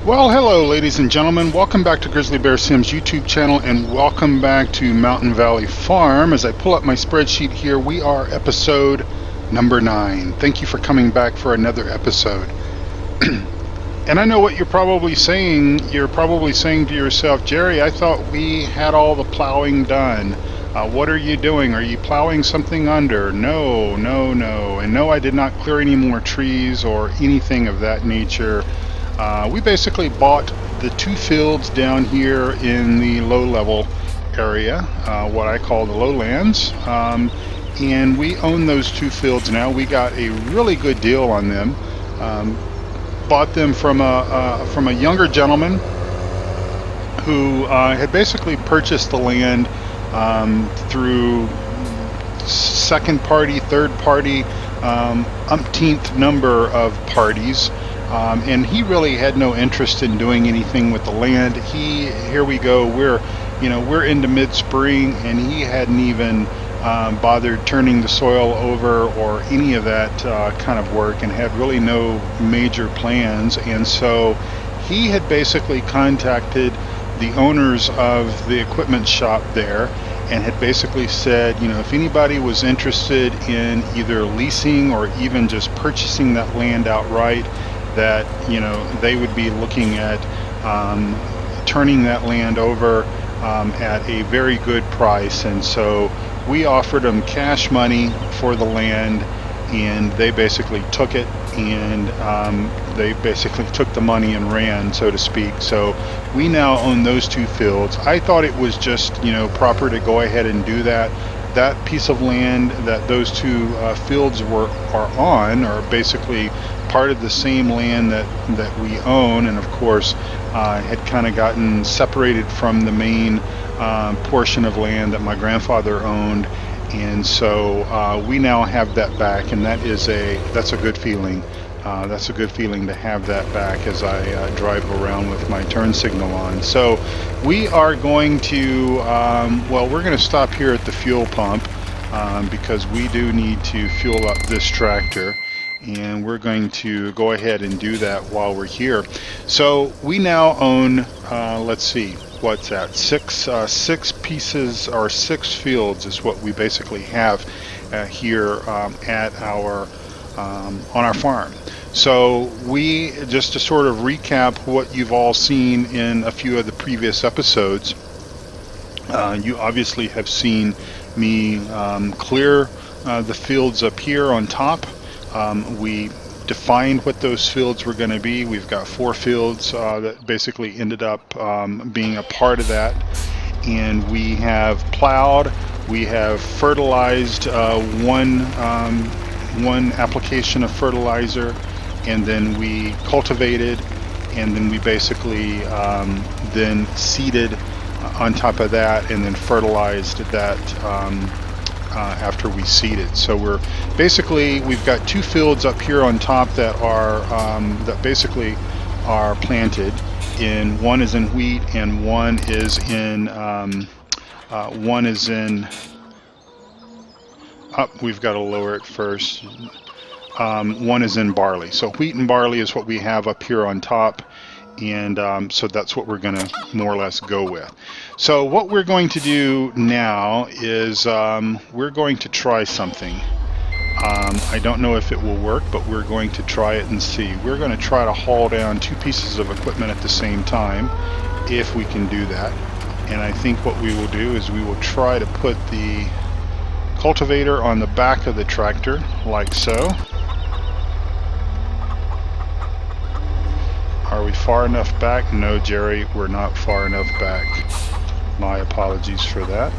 Well, hello, ladies and gentlemen. Welcome back to Grizzly Bear Sim's YouTube channel, and welcome back to Mountain Valley Farm. As I pull up my spreadsheet here, we are episode number 9. Thank you for coming back for another episode. And I know what you're probably saying. You're probably saying to yourself, Jerry, I thought we had all the plowing done. What are you doing? Are you plowing something under? No, no, no. And no, I did not clear any more trees or anything of that nature. We basically bought the 2 fields down here in the low-level area, what I call the lowlands, and we own those 2 fields now. We got a really good deal on them. Bought them from a younger gentleman who had basically purchased the land through second party, third party, umpteenth number of parties. And he really had no interest in doing anything with the land. Here we go. We're into mid-spring, and he hadn't even bothered turning the soil over or any of that kind of work, and had really no major plans. And so he had basically contacted the owners of the equipment shop there and had basically said, if anybody was interested in either leasing or even just purchasing that land outright, that they would be looking at turning that land over at a very good price. And so we offered them cash money for the land, and they basically took it, and they basically took the money and ran, so to speak. So we now own those 2 fields. I thought it was just proper to go ahead and do that. That piece of land that those 2 fields are on are basically part of the same land that we own, and of course had kind of gotten separated from the main portion of land that my grandfather owned. And so we now have that back, and that's a good feeling. That's a good feeling to have that back as I drive around with my turn signal on. So we are going to, we're going to stop here at the fuel pump because we do need to fuel up this tractor, and we're going to go ahead and do that while we're here. So we now own, let's see, what's that? 6 pieces, or 6 fields is what we basically have here at our on our farm. So we, just to sort of recap what you've all seen in a few of the previous episodes, you obviously have seen me clear the fields up here on top. We defined what those fields were going to be. We've got 4 fields that basically ended up being a part of that, and we have plowed, we have fertilized one application of fertilizer, and then we cultivated, and then we basically then seeded on top of that, and then fertilized that after we seeded. So we've got 2 fields up here on top that are that basically are planted. In one is in wheat, and one is in we've got to lower it first. One is in barley. So wheat and barley is what we have up here on top, and so that's what we're going to more or less go with. So what we're going to do now is we're going to try something. I don't know if it will work, but we're going to try it and see. We're going to try to haul down 2 pieces of equipment at the same time, if we can do that. And I think what we will do is we will try to put the cultivator on the back of the tractor, like so. Are we far enough back? No, Jerry, we're not far enough back. My apologies for that.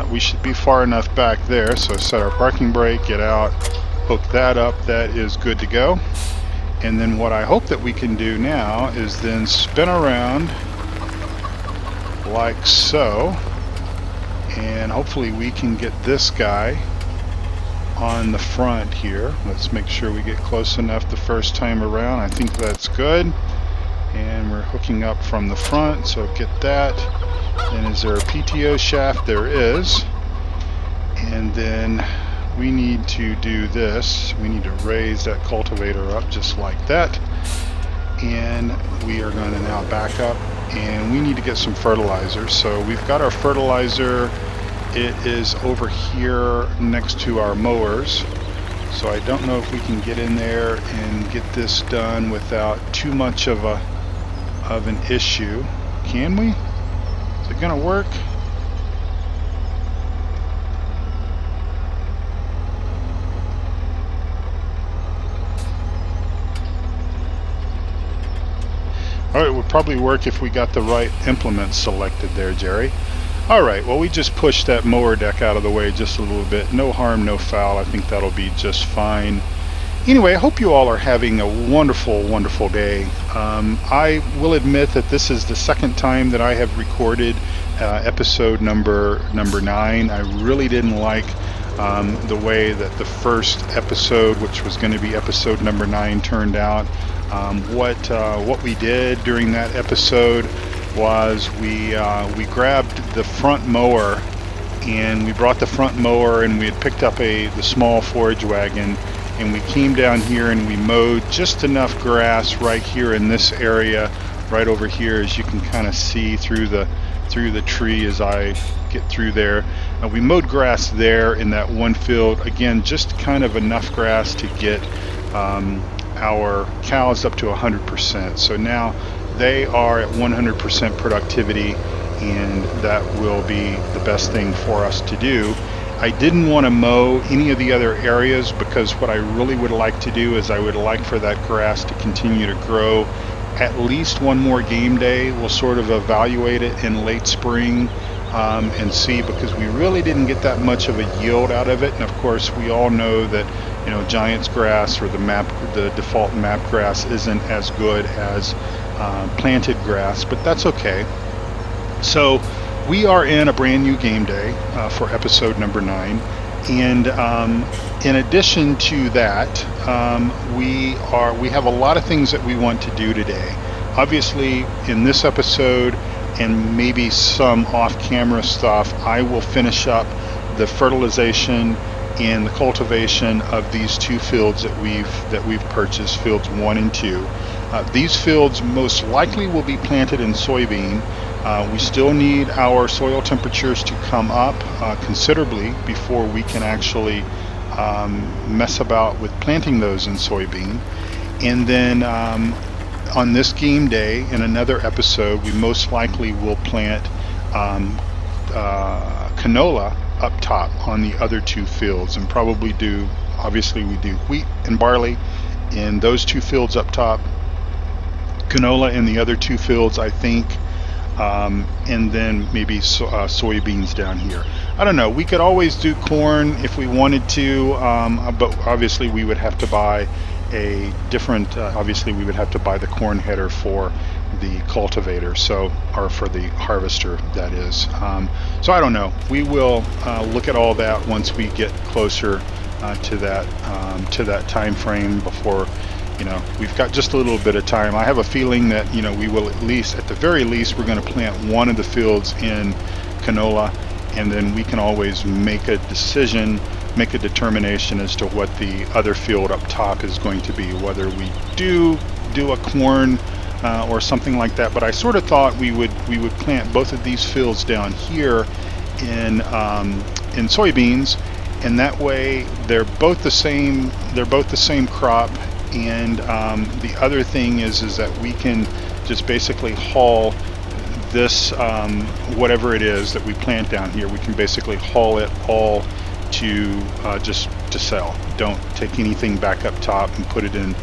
We should be far enough back there, so set our parking brake, get out, hook that up. That is good to go. And then what I hope that we can do now is then spin around like so, and hopefully we can get this guy on the front here. Let's make sure we get close enough the first time around. I think that's good. And we're hooking up from the front, so get that. And is there a PTO shaft? There is. And then we need to do this. We need to raise that cultivator up just like that. and we are going to now back up, and we need to get some fertilizer. So we've got our fertilizer. It is over here next to our mowers. So I don't know if we can get in there and get this done without too much of an issue. Can we? Is it gonna work? Oh, it would probably work if we got the right implements selected there, Jerry. Alright, well, we just pushed that mower deck out of the way just a little bit. No harm, no foul. I think that'll be just fine. Anyway, I hope you all are having a wonderful, wonderful day. I will admit that this is the second time that I have recorded episode number 9. I really didn't like the way that the first episode, which was going to be episode number 9, turned out. What we did during that episode was we grabbed the front mower, and we brought the front mower, and we had picked up the small forage wagon, and we came down here and we mowed just enough grass right here in this area, right over here, as you can kind of see through the tree as I get through there. We mowed grass there in that one field, again, just kind of enough grass to get our cows up to 100%. So now they are at 100% productivity, and that will be the best thing for us to do. I didn't want to mow any of the other areas, because what I really would like to do is I would like for that grass to continue to grow at least one more game day. We'll sort of evaluate it in late spring and see, because we really didn't get that much of a yield out of it. And of course, we all know that Giant's grass, or the default map grass, isn't as good as planted grass, but that's okay. So we are in a brand new game day for episode number 9, and in addition to that, we have a lot of things that we want to do today. Obviously, in this episode, and maybe some off-camera stuff, I will finish up the fertilization and the cultivation of these 2 fields that we've purchased, fields 1 and 2. These fields most likely will be planted in soybean. We still need our soil temperatures to come up considerably before we can actually mess about with planting those in soybean. And then on this game day, in another episode, we most likely will plant canola up top on the other 2 fields, and probably obviously we do wheat and barley in those 2 fields up top, canola in the other 2 fields, I think, and then maybe soybeans down here. I don't know. We could always do corn if we wanted to, but obviously we would have to buy a different, obviously we would have to buy the corn header for the cultivator, or for the harvester, that is. So I don't know. We will look at all that once we get closer to that time frame. Before, we've got just a little bit of time. I have a feeling that we will at the very least, we're going to plant one of the fields in canola, and then we can always make a determination as to what the other field up top is going to be, whether we do a corn or something like that. But I sort of thought we would plant both of these fields down here in soybeans, and that way they're both the same crop. And the other thing is that we can just basically haul this whatever it is that we plant down here, we can basically haul it all to just to sell. Don't take anything back up top and put it in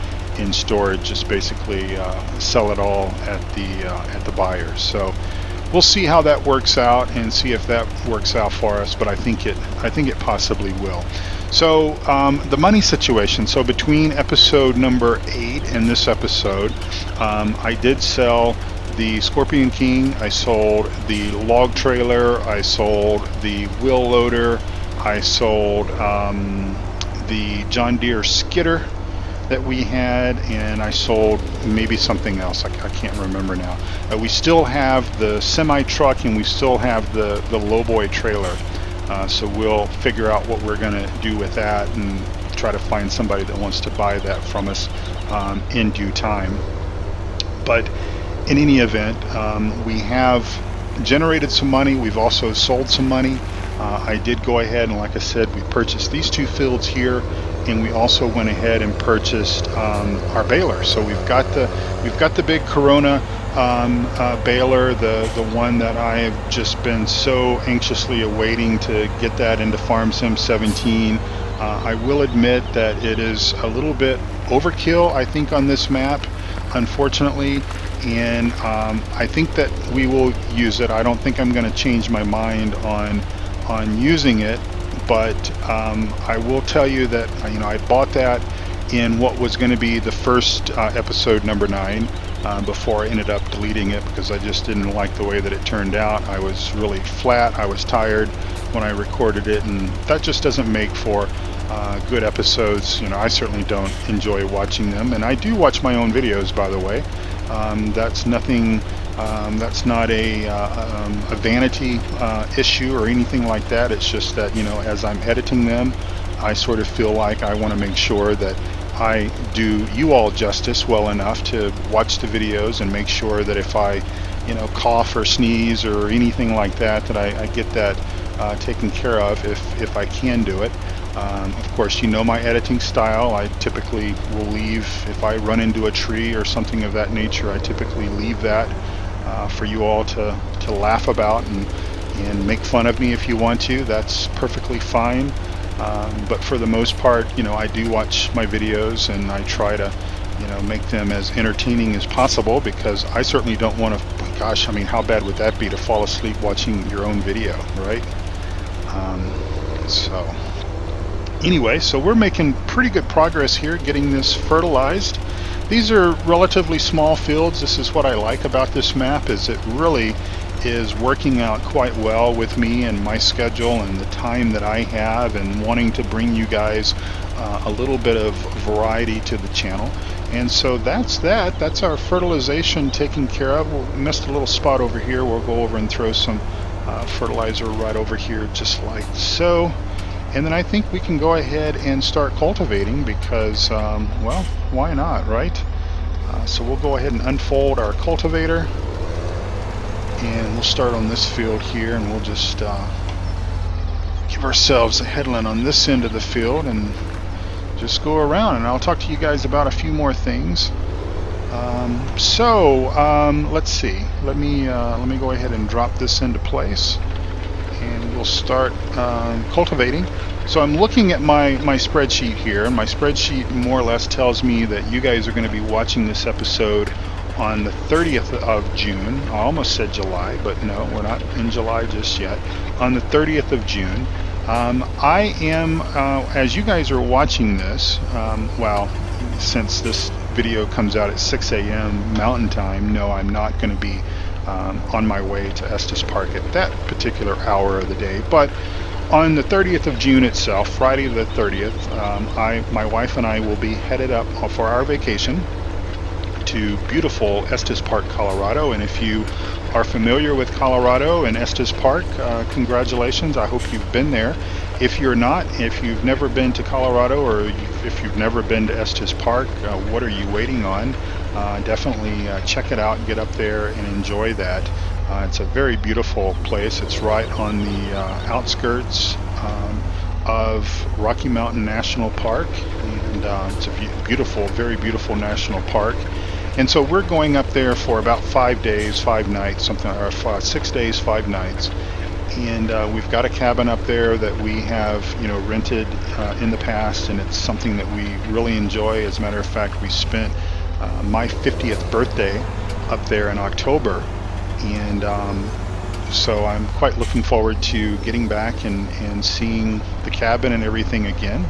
storage. Just basically sell it all at the buyers. So we'll see how that works out, and see if that works out for us. But I think it possibly will. So the money situation. So between episode number 8 and this episode, I did sell the Scorpion King, I sold the log trailer, I sold the wheel loader, I sold the John Deere skidder that we had, and I sold maybe something else. I can't remember now. We still have the semi truck, and we still have the lowboy trailer. So we'll figure out what we're going to do with that, and try to find somebody that wants to buy that from us in due time. But in any event, we have generated some money. We've also sold some money. I did go ahead and, like I said, we purchased these two fields here, and we also went ahead and purchased our baler. So we've got the big Corona baler, the one that I have just been so anxiously awaiting to get that into Farm Sim 17. I will admit that it is a little bit overkill, I think, on this map, unfortunately, and I think that we will use it. I don't think I'm going to change my mind on using it, but I will tell you that I bought that in what was going to be the first episode, number 9, before I ended up deleting it because I just didn't like the way that it turned out. I was really flat. I was tired when I recorded it, and that just doesn't make for good episodes. I certainly don't enjoy watching them, and I do watch my own videos, by the way. That's nothing. That's not a vanity issue or anything like that. It's just that as I'm editing them, I sort of feel like I want to make sure that I do you all justice well enough to watch the videos and make sure that if I cough or sneeze or anything like that, that I get that taken care of if I can do it. Of course, my editing style. I typically will leave, if I run into a tree or something of that nature, I typically leave that for you all to laugh about and make fun of me if you want to. That's perfectly fine. But for the most part, I do watch my videos, and I try to make them as entertaining as possible, because I certainly don't want to, gosh, I mean, how bad would that be to fall asleep watching your own video, right? So anyway, so we're making pretty good progress here getting this fertilized. These are relatively small fields. This is what I like about this map, is it really is working out quite well with me and my schedule and the time that I have, and wanting to bring you guys a little bit of variety to the channel. And so that's our fertilization taken care of. We missed a little spot over here. We'll go over and throw some fertilizer right over here, just like so. And then I think we can go ahead and start cultivating, because well, why not, right? So we'll go ahead and unfold our cultivator, and we'll start on this field here, and we'll just give ourselves a headland on this end of the field and just go around, and I'll talk to you guys about a few more things. Let's see. Let me go ahead and drop this into place, and we'll start cultivating. So I'm looking at my spreadsheet here, and my spreadsheet more or less tells me that you guys are going to be watching this episode on the 30th of June. I almost said July, but no, we're not in July just yet. On the 30th of June. I am, as you guys are watching this, well, since this video comes out at 6 a.m. Mountain Time, no, I'm not going to be on my way to Estes Park at that particular hour of the day. But on the 30th of June itself, Friday the 30th, my wife and I will be headed up for our vacation to beautiful Estes Park, Colorado. And if you are familiar with Colorado and Estes Park, congratulations. I hope you've been there. If you're not, if you've never been to Colorado, or if you've never been to Estes Park, what are you waiting on? Definitely check it out, get up there and enjoy that. It's a very beautiful place. It's right on the outskirts of Rocky Mountain National Park, and it's a beautiful, very beautiful national park. And so we're going up there for about 5 days, 5 nights, something, or 6 days, 5 nights. And we've got a cabin up there that we have, rented in the past, and it's something that we really enjoy. As a matter of fact, we spent my 50th birthday up there in October, and so I'm quite looking forward to getting back and seeing the cabin and everything again,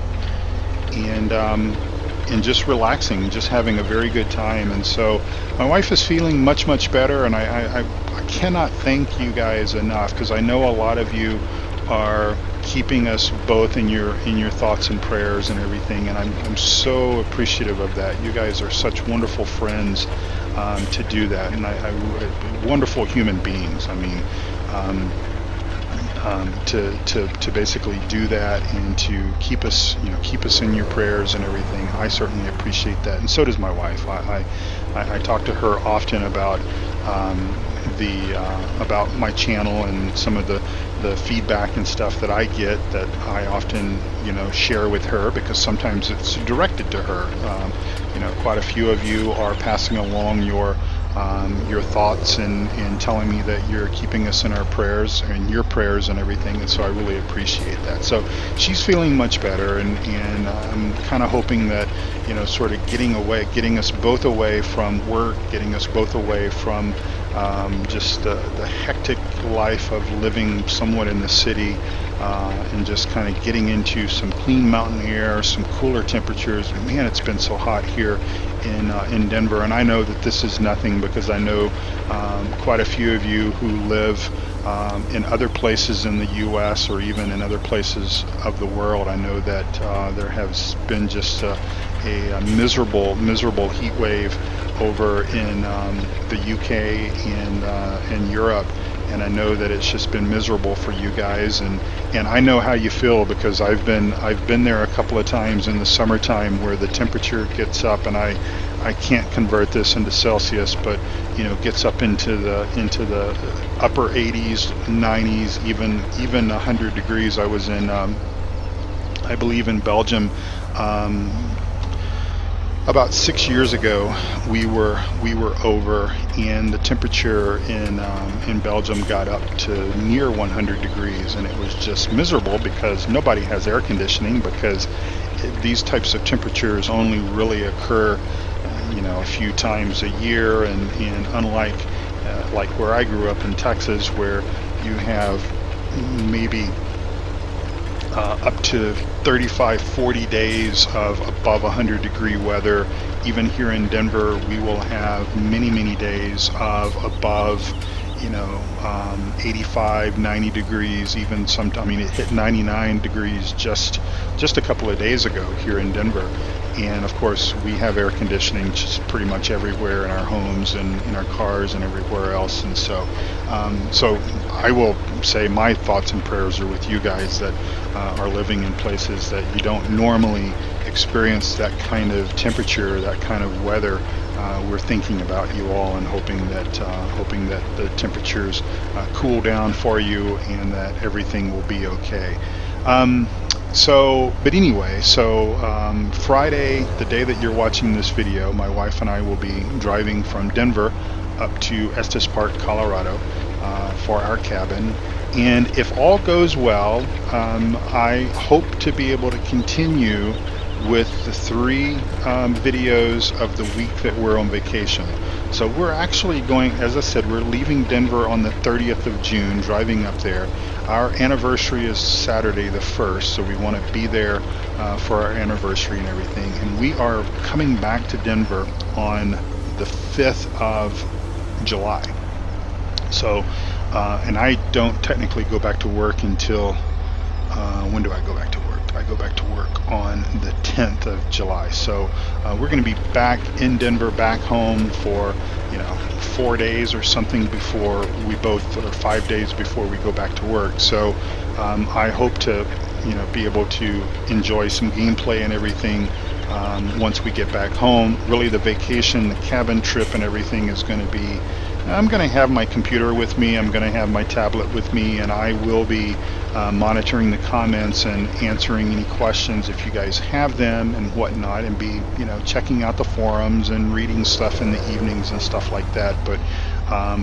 and just relaxing, just having a very good time. And so my wife is feeling much, much better, and I cannot thank you guys enough, because I know a lot of you are keeping us both in your thoughts and prayers and everything, and I'm so appreciative of that. You guys are such wonderful friends to do that, and I wonderful human beings. I mean, to basically do that and to keep us in your prayers and everything. I certainly appreciate that, and so does my wife. I talk to her often about about my channel and some of the feedback and stuff that I get, that I often share with her, because sometimes it's directed to her. Quite a few of you are passing along your thoughts and telling me that you're keeping us in our prayers and your prayers and everything, and so I really appreciate that. So she's feeling much better, and I'm kind of hoping that sort of getting us both away from work, getting us both away from just the hectic life of living somewhat in the city, and just kind of getting into some clean mountain air, some cooler temperatures. Man, it's been so hot here in Denver, and I know that this is nothing, because I know quite a few of you who live in other places in the U.S. or even in other places of the world. I know that there has been just a miserable heat wave over in the UK and Europe, and I know that it's just been miserable for you guys, and I know how you feel, because I've been there a couple of times in the summertime where the temperature gets up, and I can't convert this into Celsius, but gets up into the upper 80s, 90s, even 100 degrees. I was in I believe in Belgium about 6 years ago. We were over, and the temperature in Belgium got up to near 100 degrees, and it was just miserable, because nobody has air conditioning, because these types of temperatures only really occur a few times a year, and unlike like where I grew up in Texas, where you have maybe up to 35-40 days of above 100 degree weather. Even here in Denver, we will have many days of above 85-90 degrees. Even sometimes, it hit 99 degrees just a couple of days ago here in Denver. And of course, we have air conditioning just pretty much everywhere in our homes and in our cars and everywhere else. And so I will say my thoughts and prayers are with you guys that are living in places that you don't normally experience that kind of temperature, that kind of weather. We're thinking about you all, and hoping that the temperatures cool down for you, and that everything will be okay. But anyway, Friday, the day that you're watching this video, my wife and I will be driving from Denver up to Estes Park, Colorado, for our cabin. And if all goes well, I hope to be able to continue with the 3 videos of the week that we're on vacation. So we're actually going, as I said, we're leaving Denver on the 30th of June, driving up there. Our anniversary is Saturday the 1st, so we want to be there for our anniversary and everything. And we are coming back to Denver on the 5th of July. So, and I don't technically go back to work until, when do I go back to work? I go back to work on the 10th of July. So we're going to be back in Denver, back home for 4 days or something before we both, or 5 days before we go back to work. So I hope to be able to enjoy some gameplay and everything once we get back home. Really, the vacation, the cabin trip and everything is going to be, I'm going to have my computer with me, I'm going to have my tablet with me, and I will be monitoring the comments and answering any questions if you guys have them and whatnot, and be checking out the forums and reading stuff in the evenings and stuff like that. But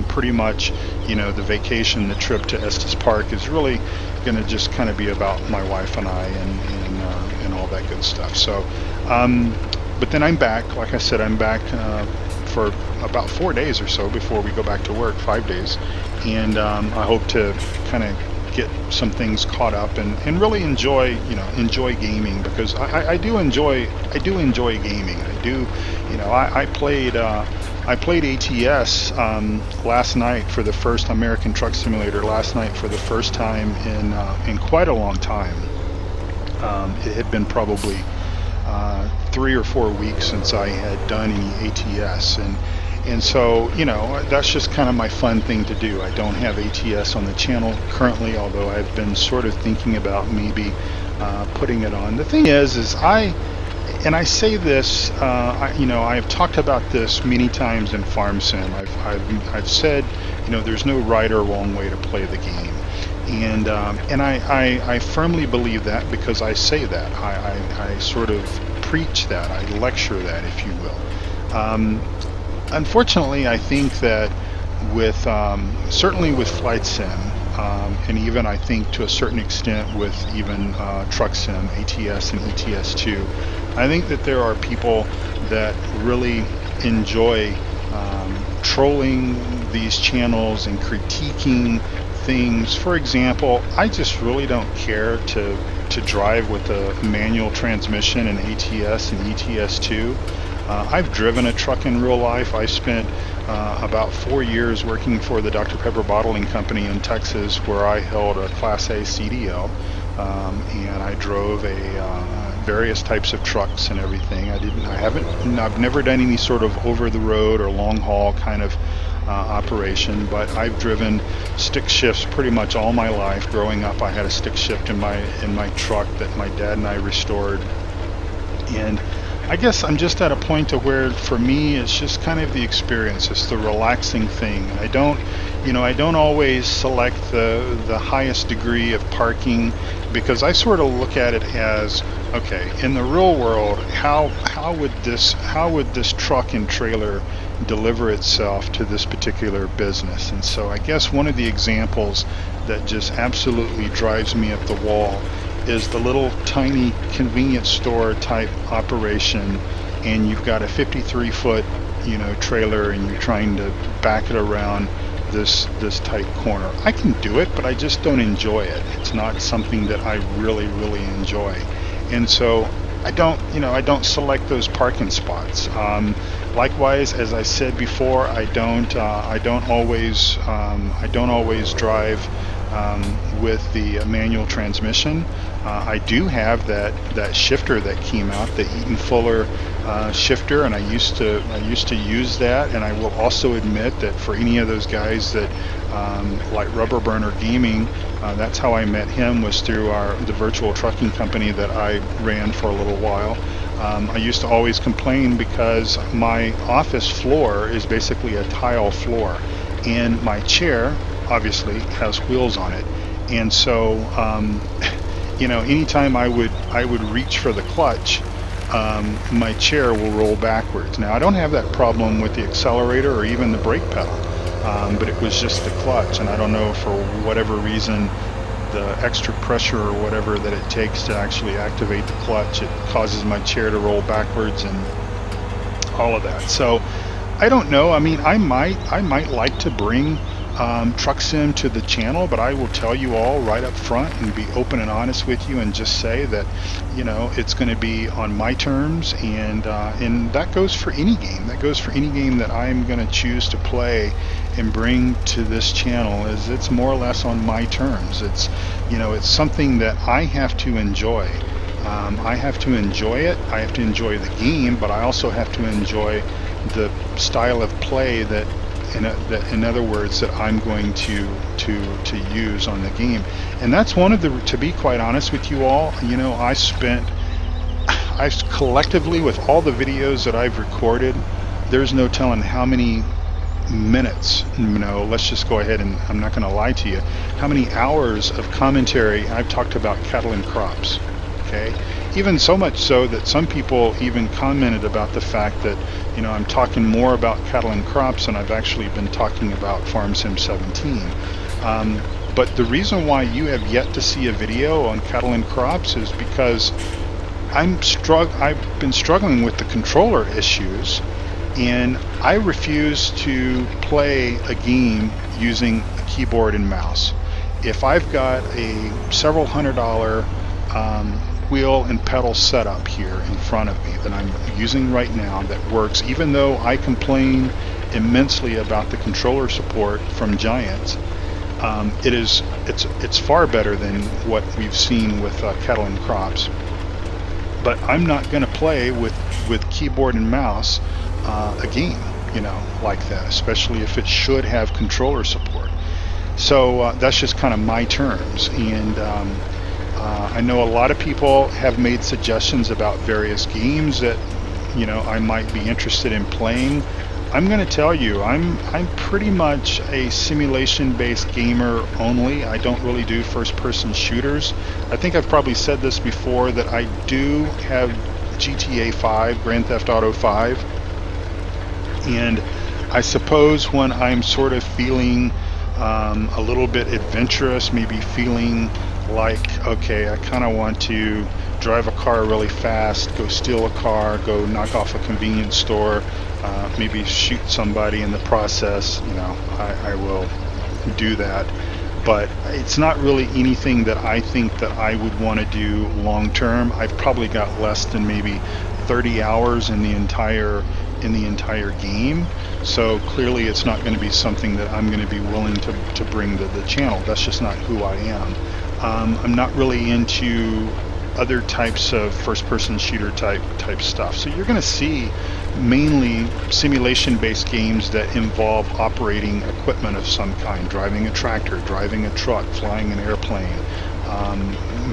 pretty much the vacation, the trip to Estes Park is really going to just kind of be about my wife and I and all that good stuff. So but then I'm back, like I said, I'm back for about 4 days or so before we go back to work, 5 days, and I hope to kind of get some things caught up and really enjoy gaming, because I do enjoy gaming. I do, I played ATS last night for the first American Truck Simulator last night for the first time in quite a long time. It had been probably 3 or 4 weeks since I had done any ATS, And so, that's just kind of my fun thing to do. I don't have ATS on the channel currently, although I've been sort of thinking about maybe putting it on. The thing is and I say this, I've talked about this many times in Farm Sim. I've said, there's no right or wrong way to play the game, and I firmly believe that, because I say that. I sort of preach that. I lecture that, if you will. Unfortunately, I think that with certainly with Flight Sim, and even I think to a certain extent with even Truck Sim, ATS and ETS2, I think that there are people that really enjoy trolling these channels and critiquing things. For example, I just really don't care to drive with a manual transmission in ATS and ETS2. I've driven a truck in real life. I spent about 4 years working for the Dr. Pepper Bottling Company in Texas, where I held a Class A CDL, and I drove various types of trucks and everything. I've never done any sort of over the road or long haul kind of operation, but I've driven stick shifts pretty much all my life. Growing up, I had a stick shift in my truck that my dad and I restored, and I guess I'm just at a point to where, for me, it's just kind of the experience. It's the relaxing thing. And I don't always select the highest degree of parking, because I sort of look at it as, okay, in the real world, how would this truck and trailer deliver itself to this particular business? And so I guess one of the examples that just absolutely drives me up the wall is the little tiny convenience store type operation, and you've got a 53-foot trailer, and you're trying to back it around this tight corner. I can do it, but I just don't enjoy it. It's not something that I really enjoy, and so I don't select those parking spots. Likewise, as I said before, I don't always drive with the manual transmission. I do have that shifter that came out, the Eaton Fuller shifter, and I used to use that. And I will also admit that for any of those guys that like Rubber Burner Gaming, that's how I met him, was through the virtual trucking company that I ran for a little while. I used to always complain because my office floor is basically a tile floor, and my chair obviously has wheels on it, and so anytime I would reach for the clutch, my chair will roll backwards. Now, I don't have that problem with the accelerator or even the brake pedal, but it was just the clutch, and I don't know, for whatever reason, the extra pressure or whatever that it takes to actually activate the clutch, it causes my chair to roll backwards and all of that. So I don't know. I mean, I might like to bring Truck Sim to the channel, but I will tell you all right up front and be open and honest with you and just say that it's going to be on my terms, and that goes for any game. That goes for any game that I'm going to choose to play and bring to this channel. It's more or less on my terms. It's something that I have to enjoy. I have to enjoy it. I have to enjoy the game, but I also have to enjoy the style of play that in other words, that I'm going to use on the game. And that's one of to be quite honest with you all, I collectively, with all the videos that I've recorded, there's no telling how many minutes, let's just go ahead, and I'm not going to lie to you, how many hours of commentary I've talked about cattle and crops. Okay, even so much so that some people even commented about the fact that I'm talking more about cattle and crops than I've actually been talking about Farm Sim 17. But the reason why you have yet to see a video on cattle and crops is because I've been struggling with the controller issues, and I refuse to play a game using a keyboard and mouse. If I've got a several $100 wheel and pedal setup here in front of me that I'm using right now that works, even though I complain immensely about the controller support from Giants, it's far better than what we've seen with cattle and crops. But I'm not going to play with keyboard and mouse a game. like that, especially if it should have controller support. So that's just kind of my terms. And I know a lot of people have made suggestions about various games that I might be interested in playing. I'm going to tell you, I'm pretty much a simulation-based gamer only. I don't really do first-person shooters. I think I've probably said this before, that I do have GTA 5, Grand Theft Auto 5, and I suppose when I'm sort of feeling a little bit adventurous, maybe feeling like, okay, I kind of want to drive a car really fast, go steal a car, go knock off a convenience store, maybe shoot somebody in the process, I will do that. But it's not really anything that I think that I would want to do long term. I've probably got less than maybe 30 hours in the entire game, so clearly it's not going to be something that I'm going to be willing to bring to the channel. That's just not who I am. I'm not really into other types of first-person shooter type stuff. So you're going to see mainly simulation-based games that involve operating equipment of some kind, driving a tractor, driving a truck, flying an airplane,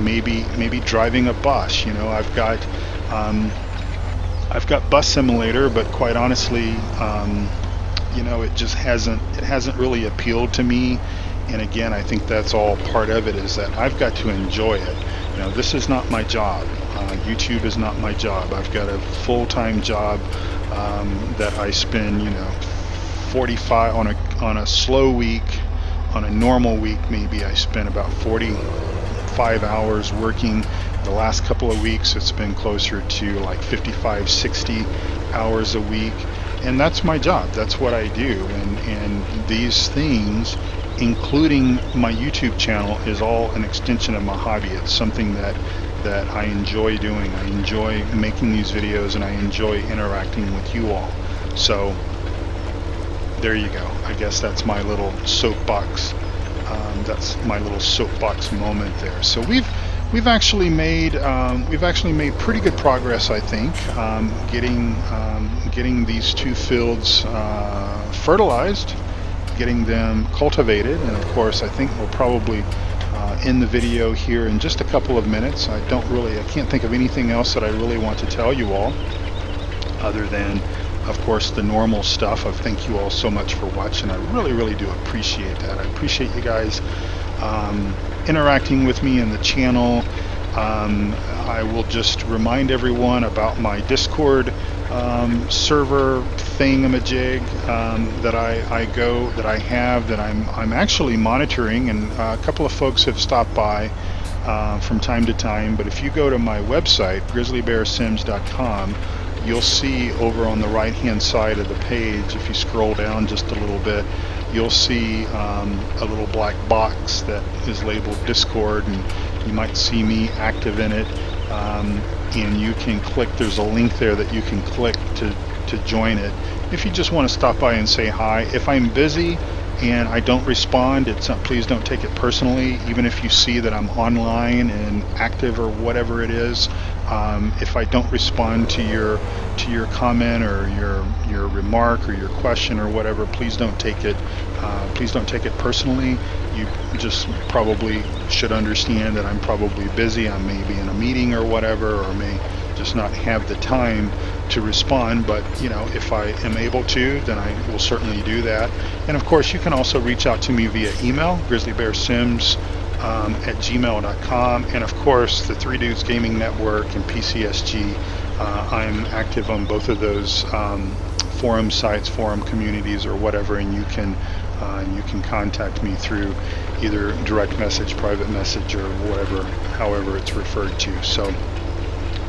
maybe driving a bus. I've got Bus Simulator, but quite honestly, it just hasn't really appealed to me. And again, I think that's all part of it, is that I've got to enjoy it. This is not my job. YouTube is not my job. I've got a full-time job that I spend, 45 on a slow week. On a normal week, maybe I spend about 45 hours working. The last couple of weeks, it's been closer to like 55, 60 hours a week. And that's my job. That's what I do. And these things, including my YouTube channel, is all an extension of my hobby. It's something that I enjoy doing. I enjoy making these videos, and I enjoy interacting with you all. So there you go. I guess that's my little soapbox. That's my little soapbox moment there. So we've actually made pretty good progress, I think, getting these two fields fertilized, getting them cultivated, and of course I think we'll probably end the video here in just a couple of minutes. I can't think of anything else that I really want to tell you all, other than, of course, the normal stuff of thank you all so much for watching. I really do appreciate that. I appreciate you guys interacting with me in the channel. I will just remind everyone about my Discord server thingamajig that I'm actually monitoring, and a couple of folks have stopped by from time to time. But if you go to my website, grizzlybearsims.com, you'll see over on the right hand side of the page, if you scroll down just a little bit, you'll see a little black box that is labeled Discord, and you might see me active in it, and you can click, there's a link there that you can click to join it if you just want to stop by and say hi. If I'm busy and I don't respond, please don't take it personally. Even if you see that I'm online and active or whatever it is, if I don't respond to your comment or your remark or your question or whatever, please don't take it personally. You just probably should understand that I'm probably busy. I may be in a meeting or whatever, or may just not have the time to respond. But if I am able to, then I will certainly do that. And of course, you can also reach out to me via email, grizzlybearsims at gmail.com, and of course the Three Dudes Gaming Network and PCSG. I'm active on both of those forum sites, forum communities, or whatever, and you can contact me through either direct message, private message, or whatever, however it's referred to. So,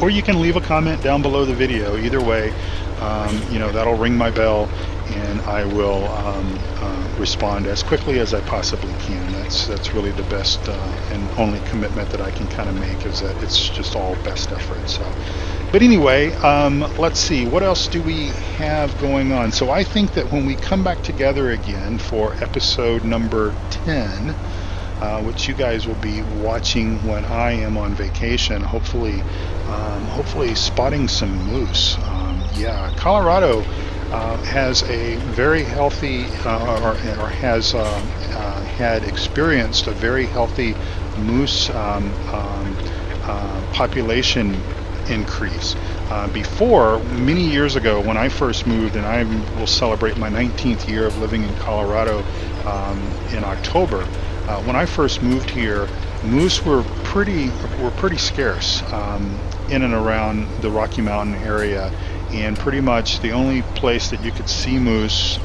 or you can leave a comment down below the video. Either way, that'll ring my bell, and I will respond as quickly as I possibly can. That's really the best and only commitment that I can kind of make, is that it's just all best effort. So, but anyway, let's see, what else do we have going on? So I think that when we come back together again for episode number 10, which you guys will be watching when I am on vacation, hopefully spotting some moose. Yeah, Colorado has a very healthy, or has had experienced a very healthy moose population increase. Before, many years ago, when I first moved, and I will celebrate my 19th year of living in Colorado in October. When I first moved here, moose were pretty scarce in and around the Rocky Mountain area, and pretty much the only place that you could see moose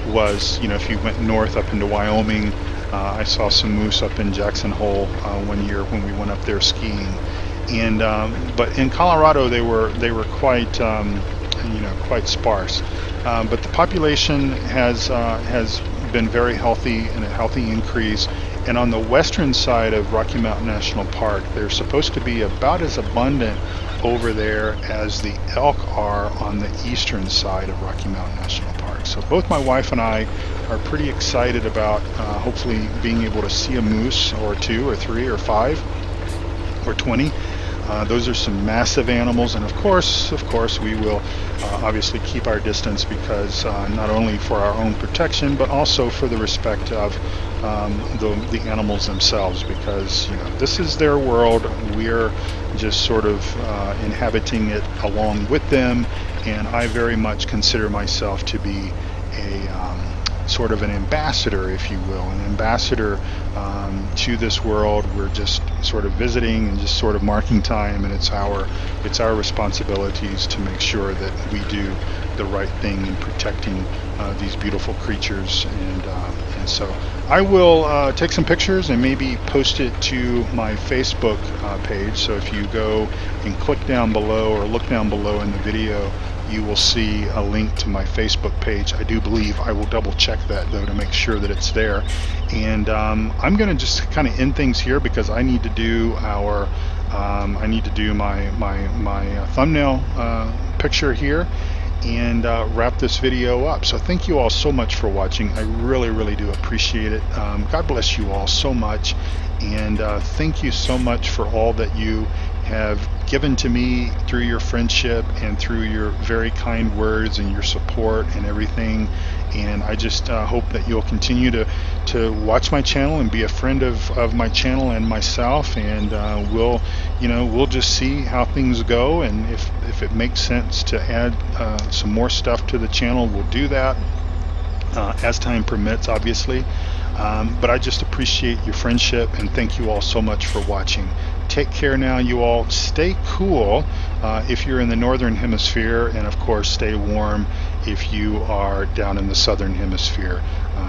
was, if you went north up into Wyoming. I saw some moose up in Jackson Hole one year when we went up there skiing, and but in Colorado they were quite quite sparse. But the population has been very healthy, and a healthy increase. And on the western side of Rocky Mountain National Park, they're supposed to be about as abundant over there as the elk are on the eastern side of Rocky Mountain National Park. So both my wife and I are pretty excited about hopefully being able to see a moose or two or three or five or 20. Those are some massive animals, and of course we will obviously keep our distance, because not only for our own protection but also for the respect of the animals themselves, because this is their world. We're just sort of inhabiting it along with them, and I very much consider myself to be a sort of an ambassador, if you will, an ambassador to this world. We're just sort of visiting and just sort of marking time, and it's our responsibilities to make sure that we do the right thing in protecting these beautiful creatures. And so I will take some pictures and maybe post it to my Facebook page. So if you go and click down below or look down below in the video, you will see a link to my Facebook page. I do believe I will double check that though to make sure that it's there. And I'm going to just kind of end things here, because I need to do my thumbnail picture here and wrap this video up. So thank you all so much for watching. I really do appreciate it. God bless you all so much, and thank you so much for all that you have given to me through your friendship and through your very kind words and your support and everything. And I just hope that you'll continue to watch my channel and be a friend of my channel and myself, and we'll just see how things go, and if it makes sense to add some more stuff to the channel, we'll do that as time permits, obviously. But I just appreciate your friendship, and thank you all so much for watching. Take care now, you all. Stay cool if you're in the northern hemisphere, and of course stay warm if you are down in the southern hemisphere,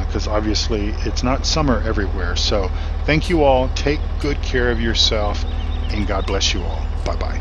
because obviously it's not summer everywhere. So thank you all. Take good care of yourself, and God bless you all. Bye-bye.